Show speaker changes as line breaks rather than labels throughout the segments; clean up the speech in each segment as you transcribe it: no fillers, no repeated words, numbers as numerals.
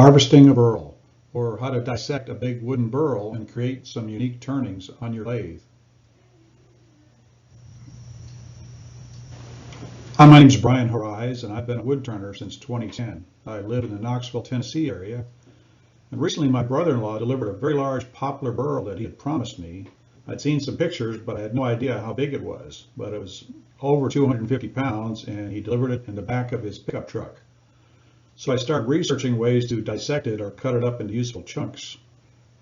Harvesting a burl, or how to dissect a big wooden burl and create some unique turnings on your lathe. Hi, my name is Brian Horizon, and I've been a wood turner since 2010. I live in the Knoxville, Tennessee area, and recently my brother-in-law delivered a very large poplar burl that he had promised me. I'd seen some pictures, but I had no idea how big it was, but it was over 250 pounds, and he delivered it in the back of his pickup truck. So I started researching ways to dissect it or cut it up into useful chunks.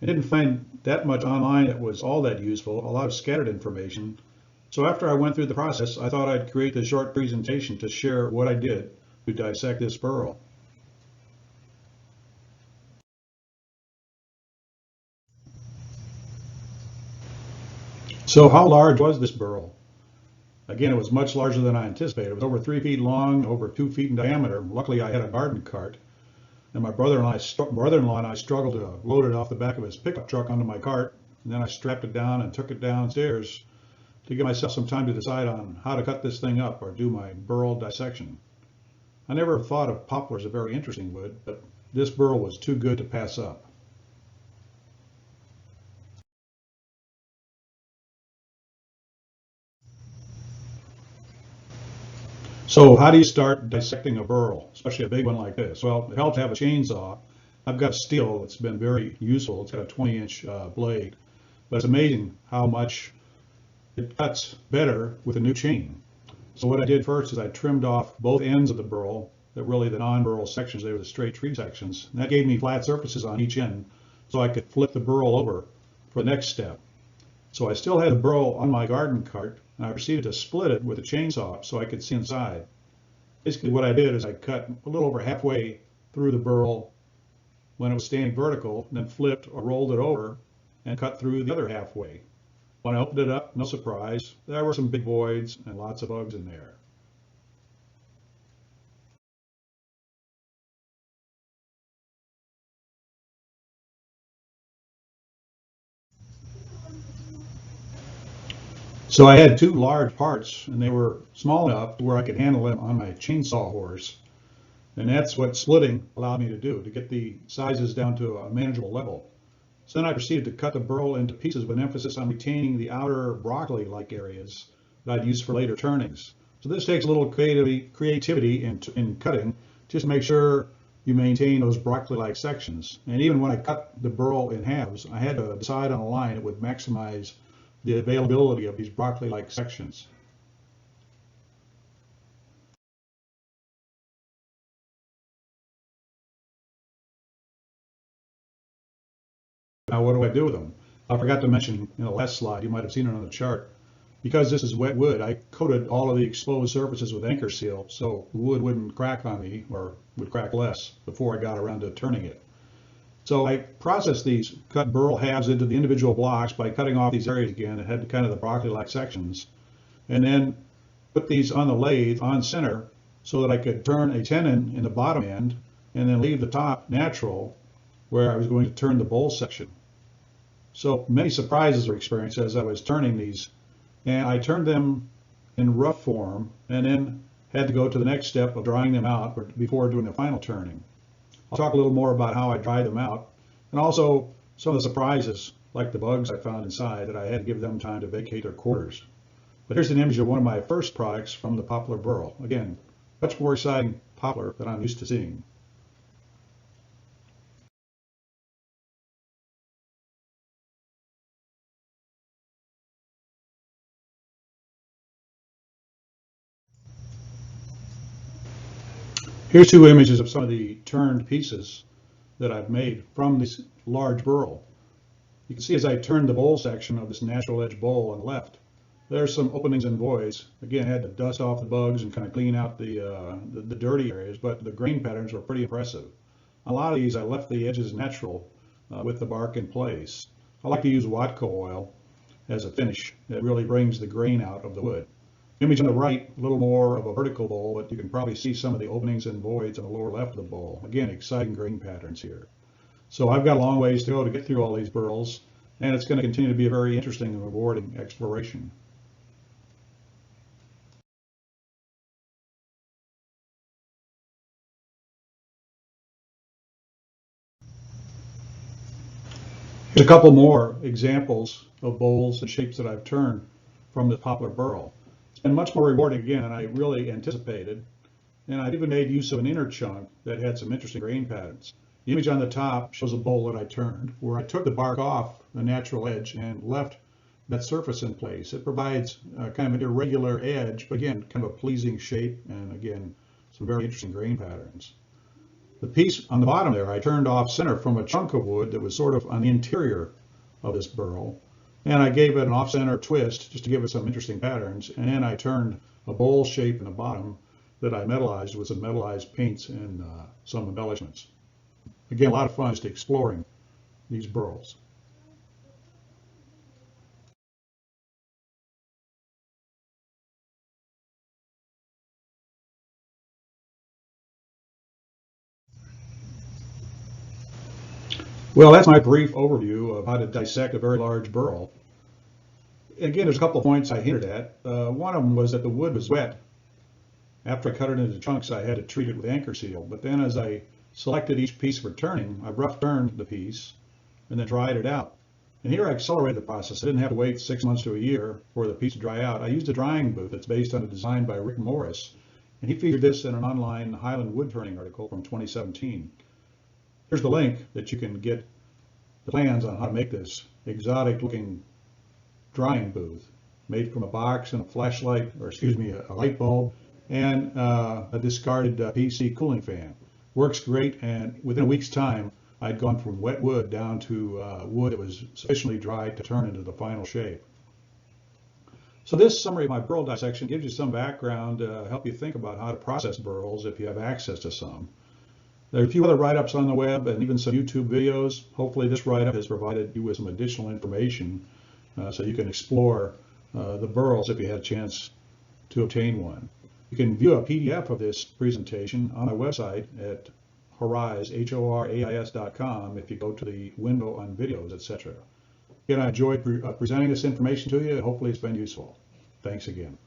I didn't find that much online that was all that useful, a lot of scattered information. So after I went through the process, I thought I'd create a short presentation to share what I did to dissect this burl. So how large was this burl? Again, it was much larger than I anticipated. It was over 3 feet long, over 2 feet in diameter. Luckily, I had a garden cart, and my brother-in-law and I struggled to load it off the back of his pickup truck onto my cart, and then I strapped it down and took it downstairs to give myself some time to decide on how to cut this thing up or do my burl dissection. I never thought of poplar as a very interesting wood, but this burl was too good to pass up. So how do you start dissecting a burl, especially a big one like this? Well, it helps to have a chainsaw. I've got steel that's been very useful. It's got a 20-inch blade, but it's amazing how much it cuts better with a new chain. So what I did first is I trimmed off both ends of the burl, that really the non-burl sections, they were the straight tree sections. And that gave me flat surfaces on each end so I could flip the burl over for the next step. So I still had the burl on my garden cart, and I proceeded to split it with a chainsaw so I could see inside. Basically what I did is I cut a little over halfway through the burl when it was standing vertical, and then flipped or rolled it over and cut through the other halfway. When I opened it up, no surprise, there were some big voids and lots of bugs in there. So I had two large parts, and they were small enough to where I could handle them on my chainsaw horse. And that's what splitting allowed me to do, to get the sizes down to a manageable level. So then I proceeded to cut the burl into pieces with an emphasis on retaining the outer broccoli-like areas that I'd use for later turnings. So this takes a little creativity in cutting, just to make sure you maintain those broccoli-like sections. And even when I cut the burl in halves, I had to decide on a line that would maximize the availability of these broccoli-like sections. Now, what do I do with them? I forgot to mention in the last slide, you might have seen it on the chart. Because this is wet wood, I coated all of the exposed surfaces with anchor seal so the wood wouldn't crack on me, or would crack less, before I got around to turning it. So I processed these cut burl halves into the individual blocks by cutting off these areas again that had kind of the broccoli-like sections, and then put these on the lathe on center so that I could turn a tenon in the bottom end and then leave the top natural where I was going to turn the bowl section. So many surprises were experienced as I was turning these, and I turned them in rough form and then had to go to the next step of drying them out before doing the final turning. I'll talk a little more about how I dried them out, and also some of the surprises, like the bugs I found inside, that I had to give them time to vacate their quarters. But here's an image of one of my first products from the poplar burl. Again, much more exciting poplar than I'm used to seeing. Here's two images of some of the turned pieces that I've made from this large burl. You can see as I turned the bowl section of this natural edge bowl on the left, there's some openings and voids. Again, I had to dust off the bugs and kind of clean out the dirty areas, but the grain patterns were pretty impressive. A lot of these I left the edges natural with the bark in place. I like to use Watco oil as a finish. It really brings the grain out of the wood. Image on the right, a little more of a vertical bowl, but you can probably see some of the openings and voids on the lower left of the bowl. Again, exciting grain patterns here. So I've got a long ways to go to get through all these burls, and it's going to continue to be a very interesting and rewarding exploration. Here's a couple more examples of bowls and shapes that I've turned from the Poplar burl. It's been much more rewarding again than I really anticipated, and I've even made use of an inner chunk that had some interesting grain patterns. The image on the top shows a bowl that I turned, where I took the bark off the natural edge and left that surface in place. It provides kind of an irregular edge, but again, kind of a pleasing shape, and again, some very interesting grain patterns. The piece on the bottom there, I turned off center from a chunk of wood that was sort of on the interior of this burl, and I gave it an off-center twist just to give it some interesting patterns, and then I turned a bowl shape in the bottom that I metallized with some metallized paints and some embellishments. Again, a lot of fun just exploring these burls. Well, that's my brief overview of how to dissect a very large burl. Again, there's a couple of points I hinted at. One of them was that the wood was wet. After I cut it into chunks, I had to treat it with anchor seal. But then as I selected each piece for turning, I rough turned the piece and then dried it out. And here I accelerated the process. I didn't have to wait 6 months to a year for the piece to dry out. I used a drying booth that's based on a design by Rick Morris. And he featured this in an online Highland wood turning article from 2017. Here's the link that you can get the plans on how to make this exotic looking drying booth made from a box and a flashlight, or excuse me, a light bulb and a discarded PC cooling fan. Works great, and within a week's time, I'd gone from wet wood down to wood that was sufficiently dry to turn into the final shape. So this summary of my burl dissection gives you some background to help you think about how to process burls if you have access to some. There are a few other write-ups on the web and even some YouTube videos. Hopefully this write-up has provided you with some additional information so you can explore the burls if you had a chance to obtain one. You can view a PDF of this presentation on my website at horais, HORAIS.com if you go to the window on videos, etc. Again, I enjoyed presenting this information to you. Hopefully it's been useful. Thanks again.